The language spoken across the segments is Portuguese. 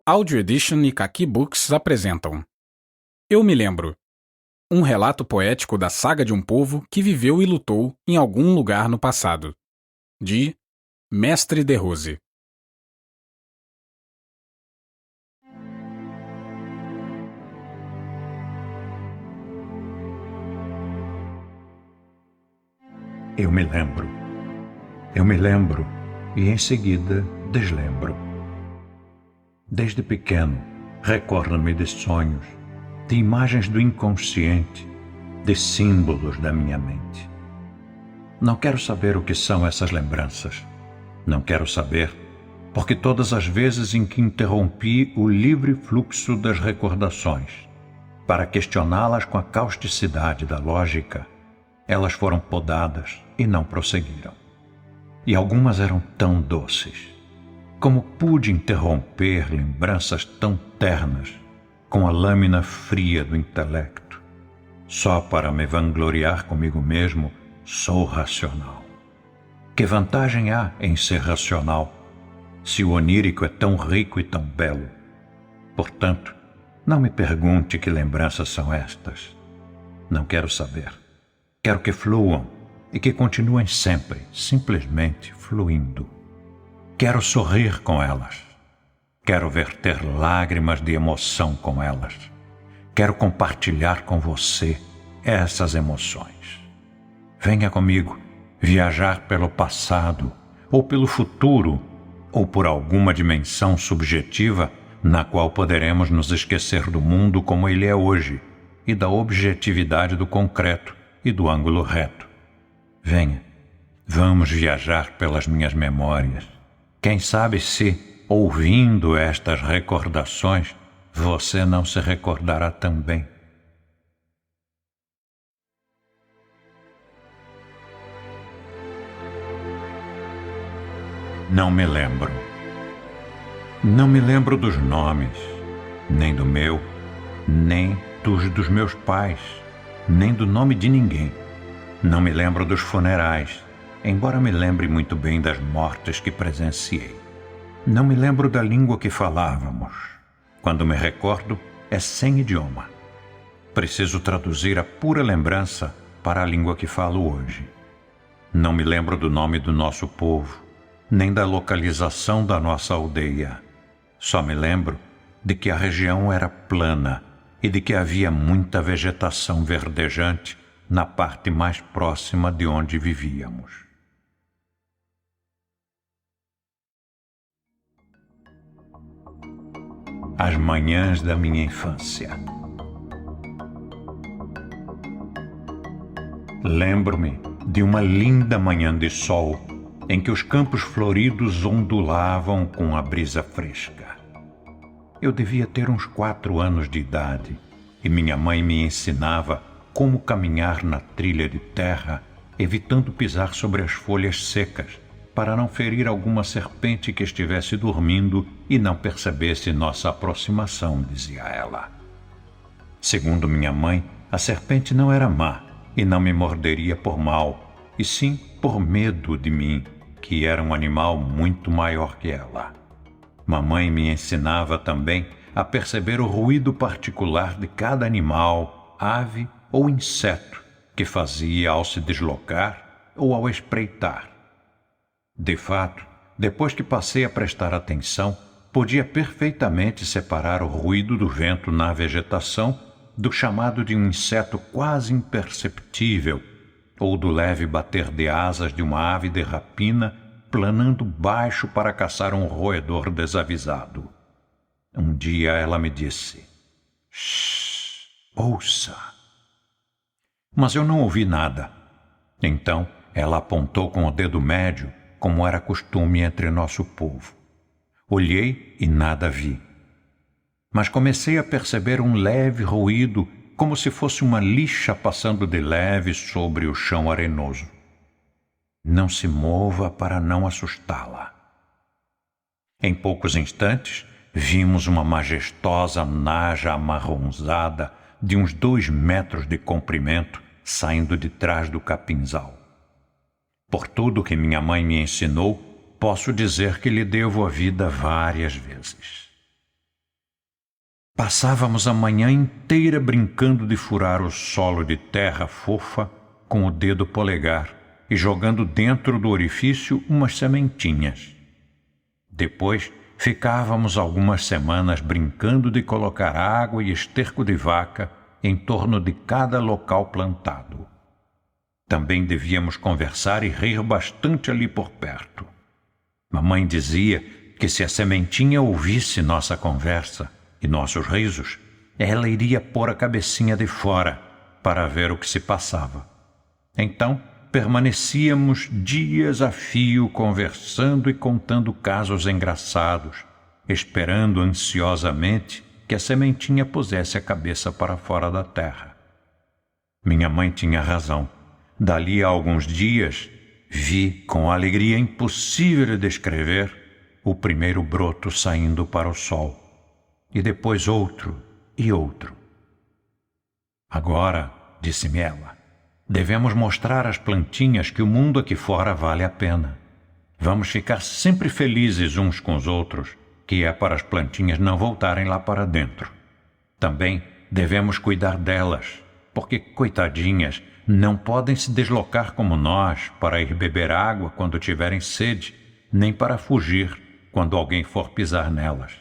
Audio Edition e Kaki Books apresentam Eu Me Lembro, um relato poético da saga de um povo que viveu e lutou em algum lugar no passado, de Mestre de Rose. Eu me lembro e em seguida deslembro. Desde pequeno, recordo-me de sonhos, de imagens do inconsciente, de símbolos da minha mente. Não quero saber o que são essas lembranças. Não quero saber, porque todas as vezes em que interrompi o livre fluxo das recordações, para questioná-las com a causticidade da lógica, elas foram podadas e não prosseguiram. E algumas eram tão doces. Como pude interromper lembranças tão ternas com a lâmina fria do intelecto? Só para me vangloriar comigo mesmo, sou racional. Que vantagem há em ser racional, se o onírico é tão rico e tão belo? Portanto, não me pergunte que lembranças são estas. Não quero saber. Quero que fluam e que continuem sempre, simplesmente fluindo. Quero sorrir com elas. Quero verter lágrimas de emoção com elas. Quero compartilhar com você essas emoções. Venha comigo viajar pelo passado, ou pelo futuro, ou por alguma dimensão subjetiva na qual poderemos nos esquecer do mundo como ele é hoje e da objetividade do concreto e do ângulo reto. Venha, vamos viajar pelas minhas memórias. Quem sabe se, ouvindo estas recordações, você não se recordará também. Não me lembro. Não me lembro dos nomes, nem do meu, nem dos meus pais, nem do nome de ninguém. Não me lembro dos funerais, embora me lembre muito bem das mortes que presenciei. Não me lembro da língua que falávamos. Quando me recordo, é sem idioma. Preciso traduzir a pura lembrança para a língua que falo hoje. Não me lembro do nome do nosso povo, nem da localização da nossa aldeia. Só me lembro de que a região era plana e de que havia muita vegetação verdejante na parte mais próxima de onde vivíamos. As manhãs da minha infância. Lembro-me de uma linda manhã de sol em que os campos floridos ondulavam com a brisa fresca. Eu devia ter uns 4 anos de idade e minha mãe me ensinava como caminhar na trilha de terra, evitando pisar sobre as folhas secas, para não ferir alguma serpente que estivesse dormindo e não percebesse nossa aproximação, dizia ela. Segundo minha mãe, a serpente não era má e não me morderia por mal, e sim por medo de mim, que era um animal muito maior que ela. Mamãe me ensinava também a perceber o ruído particular de cada animal, ave ou inseto que fazia ao se deslocar ou ao espreitar. De fato, depois que passei a prestar atenção, podia perfeitamente separar o ruído do vento na vegetação do chamado de um inseto quase imperceptível ou do leve bater de asas de uma ave de rapina planando baixo para caçar um roedor desavisado. Um dia ela me disse: "Shh, ouça." Mas eu não ouvi nada. Então ela apontou com o dedo médio, como era costume entre nosso povo. Olhei e nada vi. Mas comecei a perceber um leve ruído, como se fosse uma lixa passando de leve sobre o chão arenoso. Não se mova para não assustá-la. Em poucos instantes, vimos uma majestosa naja amarronzada de uns 2 metros de comprimento saindo de trás do capinzal. Por tudo que minha mãe me ensinou, posso dizer que lhe devo a vida várias vezes. Passávamos a manhã inteira brincando de furar o solo de terra fofa com o dedo polegar e jogando dentro do orifício umas sementinhas. Depois, ficávamos algumas semanas brincando de colocar água e esterco de vaca em torno de cada local plantado. Também devíamos conversar e rir bastante ali por perto. Mamãe dizia que se a sementinha ouvisse nossa conversa e nossos risos, ela iria pôr a cabecinha de fora para ver o que se passava. Então, permanecíamos dias a fio conversando e contando casos engraçados, esperando ansiosamente que a sementinha pusesse a cabeça para fora da terra. Minha mãe tinha razão. Dali a alguns dias, vi, com alegria impossível de descrever, o primeiro broto saindo para o sol, e depois outro e outro. Agora, disse-me ela, devemos mostrar às plantinhas que o mundo aqui fora vale a pena. Vamos ficar sempre felizes uns com os outros, que é para as plantinhas não voltarem lá para dentro. Também devemos cuidar delas, porque, coitadinhas, não podem se deslocar como nós para ir beber água quando tiverem sede, nem para fugir quando alguém for pisar nelas.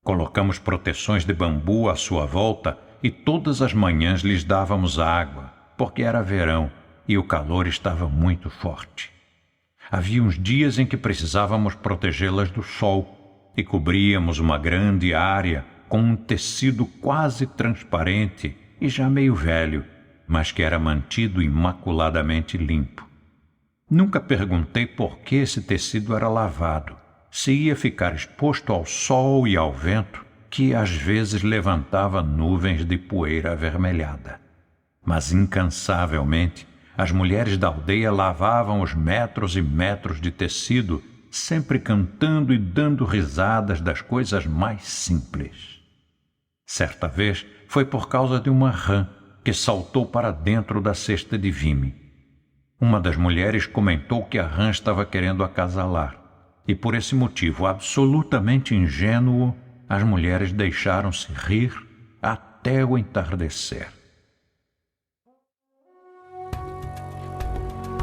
Colocamos proteções de bambu à sua volta e todas as manhãs lhes dávamos água, porque era verão e o calor estava muito forte. Havia uns dias em que precisávamos protegê-las do sol e cobríamos uma grande área com um tecido quase transparente e já meio velho, mas que era mantido imaculadamente limpo. Nunca perguntei por que esse tecido era lavado, se ia ficar exposto ao sol e ao vento, que às vezes levantava nuvens de poeira avermelhada. Mas incansavelmente, as mulheres da aldeia lavavam os metros e metros de tecido, sempre cantando e dando risadas das coisas mais simples. Certa vez foi por causa de uma rã que saltou para dentro da cesta de vime. Uma das mulheres comentou que a rã estava querendo acasalar, e por esse motivo absolutamente ingênuo, as mulheres deixaram-se rir até o entardecer.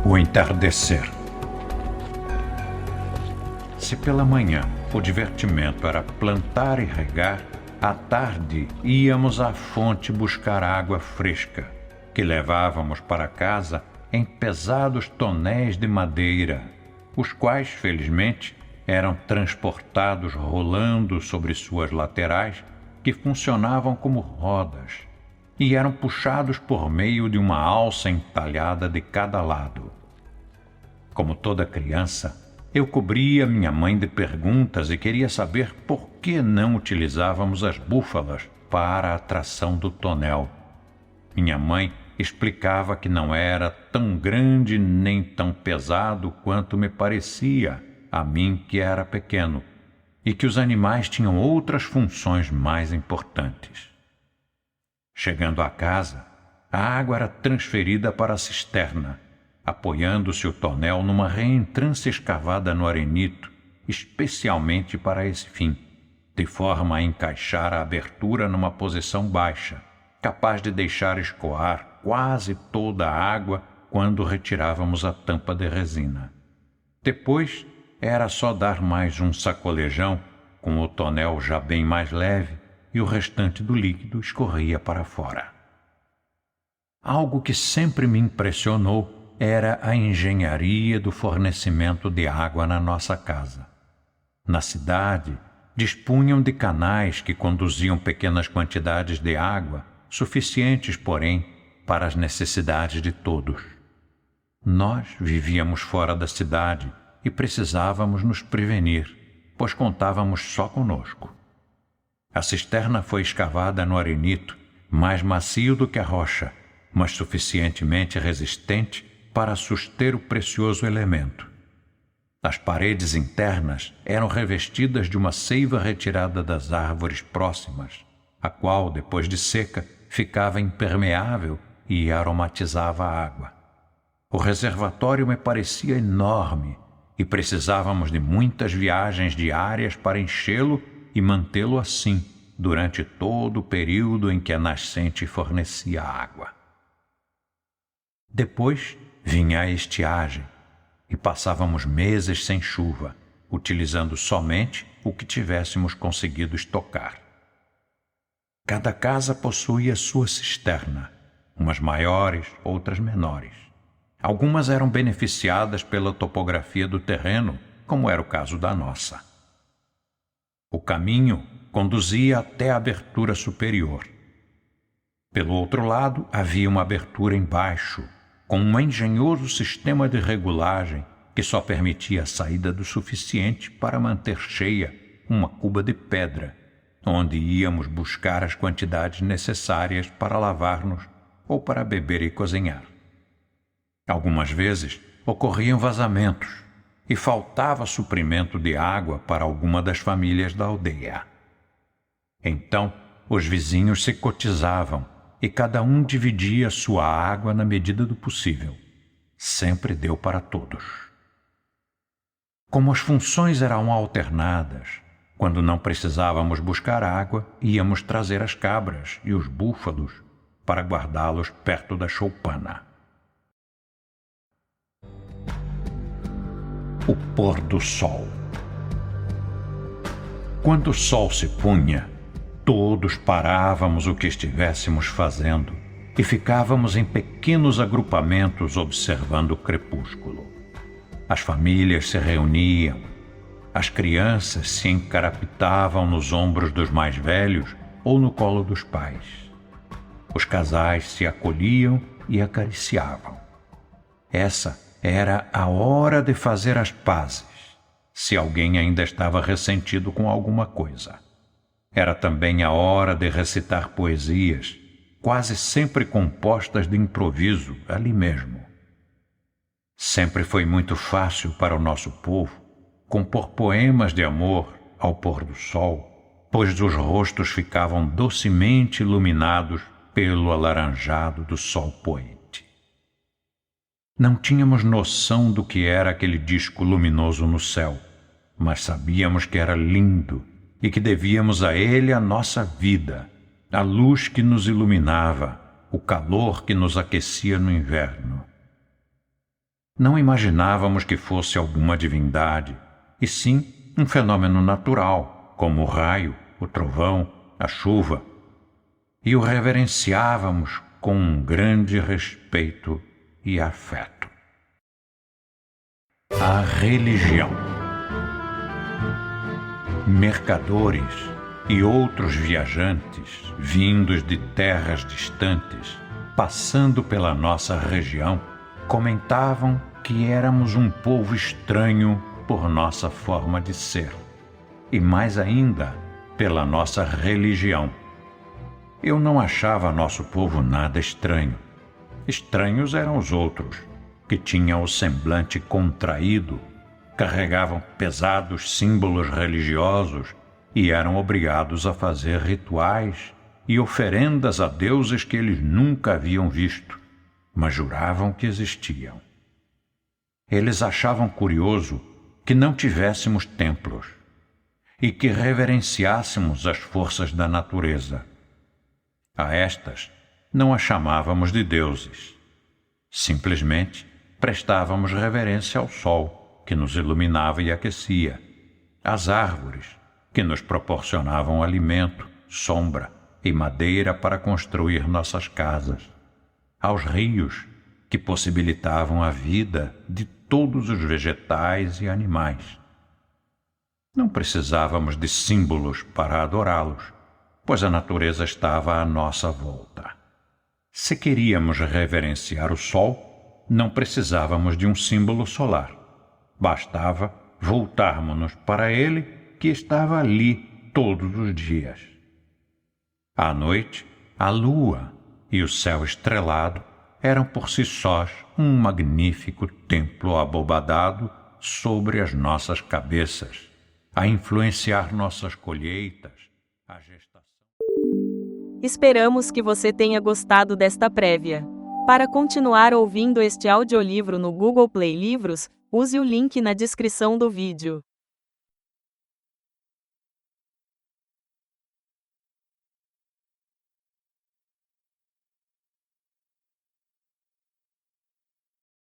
O entardecer. Se pela manhã o divertimento era plantar e regar, à tarde íamos à fonte buscar água fresca, que levávamos para casa em pesados tonéis de madeira, os quais, felizmente, eram transportados rolando sobre suas laterais, que funcionavam como rodas, e eram puxados por meio de uma alça entalhada de cada lado. Como toda criança, eu cobria minha mãe de perguntas e queria saber por que não utilizávamos as búfalas para a tração do tonel. Minha mãe explicava que não era tão grande nem tão pesado quanto me parecia a mim que era pequeno, e que os animais tinham outras funções mais importantes. Chegando à casa, a água era transferida para a cisterna, apoiando-se o tonel numa reentrância escavada no arenito, especialmente para esse fim, de forma a encaixar a abertura numa posição baixa, capaz de deixar escoar quase toda a água quando retirávamos a tampa de resina. Depois, era só dar mais um sacolejão, com o tonel já bem mais leve, e o restante do líquido escorria para fora. Algo que sempre me impressionou era a engenharia do fornecimento de água na nossa casa. Na cidade, dispunham de canais que conduziam pequenas quantidades de água, suficientes, porém, para as necessidades de todos. Nós vivíamos fora da cidade e precisávamos nos prevenir, pois contávamos só conosco. A cisterna foi escavada no arenito, mais macio do que a rocha, mas suficientemente resistente para suster o precioso elemento. As paredes internas eram revestidas de uma seiva retirada das árvores próximas, a qual, depois de seca, ficava impermeável e aromatizava a água. O reservatório me parecia enorme e precisávamos de muitas viagens diárias para enchê-lo e mantê-lo assim, durante todo o período em que a nascente fornecia água. Depois vinha a estiagem e passávamos meses sem chuva, utilizando somente o que tivéssemos conseguido estocar. Cada casa possuía sua cisterna, umas maiores, outras menores. Algumas eram beneficiadas pela topografia do terreno, como era o caso da nossa. O caminho conduzia até a abertura superior. Pelo outro lado, havia uma abertura embaixo, com um engenhoso sistema de regulagem que só permitia a saída do suficiente para manter cheia uma cuba de pedra, onde íamos buscar as quantidades necessárias para lavar-nos ou para beber e cozinhar. Algumas vezes ocorriam vazamentos e faltava suprimento de água para alguma das famílias da aldeia. Então, os vizinhos se cotizavam e cada um dividia sua água na medida do possível. Sempre deu para todos. Como as funções eram alternadas, quando não precisávamos buscar água, íamos trazer as cabras e os búfalos para guardá-los perto da choupana. O pôr do sol. Quando o sol se punha, todos parávamos o que estivéssemos fazendo e ficávamos em pequenos agrupamentos observando o crepúsculo. As famílias se reuniam, as crianças se encarapitavam nos ombros dos mais velhos ou no colo dos pais. Os casais se acolhiam e acariciavam. Essa era a hora de fazer as pazes, se alguém ainda estava ressentido com alguma coisa. Era também a hora de recitar poesias, quase sempre compostas de improviso, ali mesmo. Sempre foi muito fácil para o nosso povo compor poemas de amor ao pôr do sol, pois os rostos ficavam docemente iluminados pelo alaranjado do sol poente. Não tínhamos noção do que era aquele disco luminoso no céu, mas sabíamos que era lindo e que devíamos a ele a nossa vida, a luz que nos iluminava, o calor que nos aquecia no inverno. Não imaginávamos que fosse alguma divindade, e sim um fenômeno natural, como o raio, o trovão, a chuva, e o reverenciávamos com um grande respeito e afeto. A religião. Mercadores e outros viajantes vindos de terras distantes, passando pela nossa região, comentavam que éramos um povo estranho por nossa forma de ser, e mais ainda pela nossa religião. Eu não achava nosso povo nada estranho. Estranhos eram os outros, que tinham o semblante contraído, carregavam pesados símbolos religiosos e eram obrigados a fazer rituais e oferendas a deuses que eles nunca haviam visto, mas juravam que existiam. Eles achavam curioso que não tivéssemos templos e que reverenciássemos as forças da natureza. A estas não as chamávamos de deuses. Simplesmente prestávamos reverência ao sol, que nos iluminava e aquecia, às árvores, que nos proporcionavam alimento, sombra e madeira para construir nossas casas, aos rios, que possibilitavam a vida de todos os vegetais e animais. Não precisávamos de símbolos para adorá-los, pois a natureza estava à nossa volta. Se queríamos reverenciar o sol, não precisávamos de um símbolo solar. Bastava voltarmos-nos para ele, que estava ali todos os dias. À noite, a lua e o céu estrelado eram por si sós um magnífico templo abobadado sobre as nossas cabeças, a influenciar nossas colheitas, a gestação. Esperamos que você tenha gostado desta prévia. Para continuar ouvindo este audiolivro no Google Play Livros, use o link na descrição do vídeo.